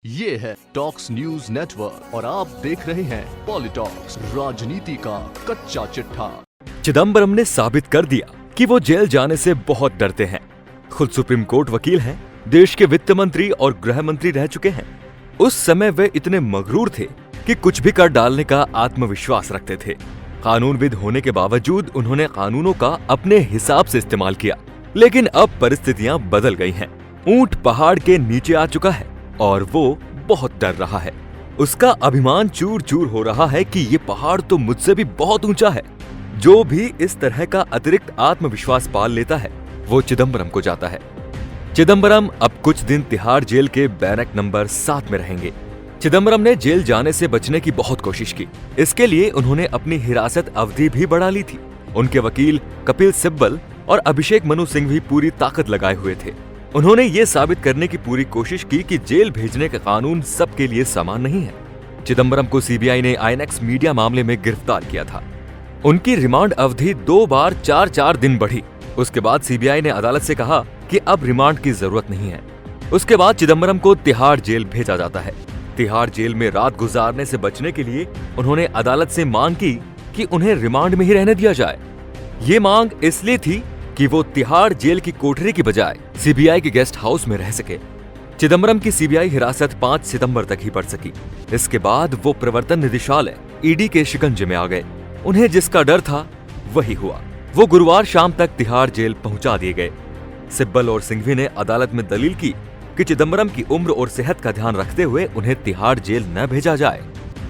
ये है talks news network और आप देख रहे हैं पॉलिटॉक्स, राजनीति का कच्चा चिट्ठा। चिदम्बरम ने साबित कर दिया कि वो जेल जाने से बहुत डरते हैं। खुद सुप्रीम कोर्ट वकील हैं, देश के वित्त मंत्री और गृह मंत्री रह चुके हैं। उस समय वे इतने मगरूर थे कि कुछ भी कर डालने का आत्मविश्वास रखते थे। कानूनविद होने के बावजूद उन्होंने कानूनों का अपने हिसाब से इस्तेमाल किया। लेकिन अब परिस्थितियां बदल गई हैं। ऊंट पहाड़ के नीचे आ चुका है और वो बहुत डर रहा है। उसका अभिमान चूर चूर हो रहा है कि ये पहाड़ तो मुझसे भी बहुत ऊंचा है। जो भी इस तरह का अतिरिक्त आत्मविश्वास पाल लेता है वो चिदम्बरम को जाता है। चिदम्बरम अब कुछ दिन तिहाड़ जेल के बैरक नंबर 7 में रहेंगे। चिदम्बरम ने जेल जाने से बचने की बहुत कोशिश की। इसके लिए उन्होंने अपनी हिरासत अवधि भी बढ़ा ली थी। उनके वकील कपिल सिब्बल और अभिषेक मनु सिंह भी पूरी ताकत लगाए हुए थे। उन्होंने ये साबित करने की पूरी कोशिश की कि जेल भेजने का कानून सबके लिए समान नहीं है। चिदम्बरम को सीबीआई ने आईएनएक्स मीडिया मामले में गिरफ्तार किया था। उनकी रिमांड अवधि 2 बार 4-4 दिन बढ़ी। उसके बाद सीबीआई ने अदालत से कहा कि अब रिमांड की जरूरत नहीं है। उसके बाद चिदम्बरम को तिहाड़ जेल भेजा जाता है। तिहाड़ जेल में रात गुजारने से बचने के लिए उन्होंने अदालत से मांग की कि उन्हें रिमांड में ही रहने दिया जाए। ये मांग इसलिए थी कि वो तिहाड़ जेल की कोठरी की बजाय सीबीआई के गेस्ट हाउस में रह सके। चिदम्बरम की सीबीआई हिरासत 5 सितंबर तक ही बढ़ सकी। इसके बाद वो प्रवर्तन निदेशालय ईडी के शिकंजे में आ गए। उन्हें जिसका डर था वही हुआ। वो गुरुवार शाम तक तिहाड़ जेल पहुंचा दिए गए। सिब्बल और सिंघवी ने अदालत में दलील की कि चिदम्बरम की उम्र और सेहत का ध्यान रखते हुए उन्हें तिहाड़ जेल न भेजा जाए।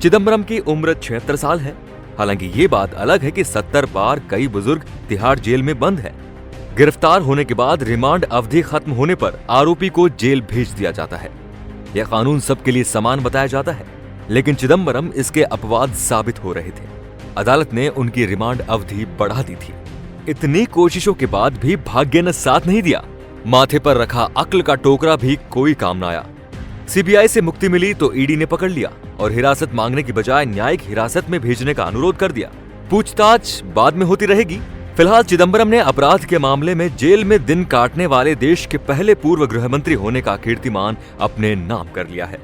चिदम्बरम की उम्र 76 साल है। हालांकि ये बात अलग है कि 70 बार कई बुजुर्ग तिहाड़ जेल में बंद है। गिरफ्तार होने के बाद रिमांड अवधि खत्म होने पर आरोपी को जेल भेज दिया जाता है। यह कानून सबके लिए समान बताया जाता है, लेकिन चिदम्बरम इसके अपवाद साबित हो रहे थे। अदालत ने उनकी रिमांड अवधि बढ़ा दी थी। इतनी कोशिशों के बाद भी भाग्य ने साथ नहीं दिया। माथे पर रखा अक्ल का टोकरा भी कोई काम न आया। सीबीआई से मुक्ति मिली तो ईडी ने पकड़ लिया और हिरासत मांगने की बजाय न्यायिक हिरासत में भेजने का अनुरोध कर दिया। पूछताछ बाद में होती रहेगी। फिलहाल चिदम्बरम ने अपराध के मामले में जेल में दिन काटने वाले देश के पहले पूर्व गृह मंत्री होने का कीर्तिमान अपने नाम कर लिया है।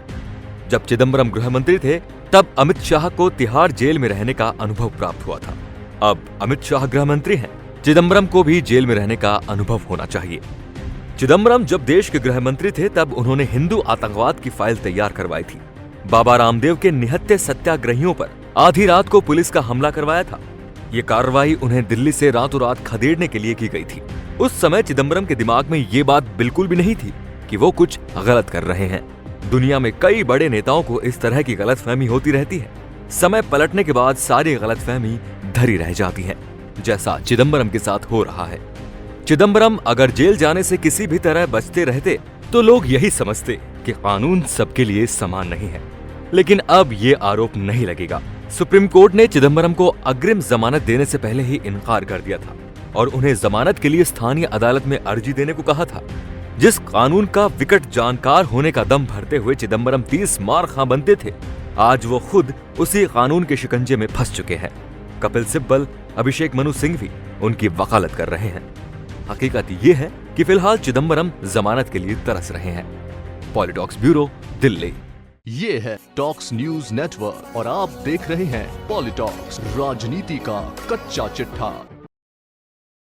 जब चिदम्बरम गृह मंत्री थे तब अमित शाह को तिहाड़ जेल में रहने का अनुभव प्राप्त हुआ था। अब अमित शाह गृह मंत्री हैं। चिदम्बरम को भी जेल में रहने का अनुभव होना चाहिए। चिदम्बरम जब देश के गृह मंत्री थे तब उन्होंने हिंदू आतंकवाद की फाइल तैयार करवाई थी। बाबा रामदेव के निहत्थे सत्याग्रहियों पर आधी रात को पुलिस का हमला करवाया था। ये कार्रवाई उन्हें दिल्ली से रातों रात खदेड़ने के लिए की गई थी। उस समय चिदम्बरम के दिमाग में ये बात बिल्कुल भी नहीं थी कि वो कुछ गलत कर रहे हैं। दुनिया में कई बड़े नेताओं को इस तरह की गलतफहमी होती रहती है। समय पलटने के बाद सारी गलतफहमी धरी रह जाती है, जैसा चिदम्बरम के साथ हो रहा है। चिदम्बरम अगर जेल जाने से किसी भी तरह बचते रहते तो लोग यही समझते कि कानून सबके लिए समान नहीं है। लेकिन अब ये आरोप नहीं लगेगा। सुप्रीम कोर्ट ने चिदम्बरम को अग्रिम जमानत देने से पहले ही इनकार कर दिया था और उन्हें जमानत के लिए स्थानीय अदालत में अर्जी देने को कहा था। जिस कानून का विकट जानकार होने का दम भरते हुए चिदम्बरम 30 मार खां बनते थे, आज वो खुद उसी कानून के शिकंजे में फंस चुके हैं। कपिल सिब्बल, अभिषेक मनु सिंह भी उनकी वकालत कर रहे हैं। हकीकत ये है कि फिलहाल चिदम्बरम जमानत के लिए तरस रहे हैं। पॉलिटॉक्स ब्यूरो, दिल्ली। ये है टॉक्स न्यूज नेटवर्क और आप देख रहे हैं पॉलिटॉक्स, राजनीति का कच्चा चिट्ठा।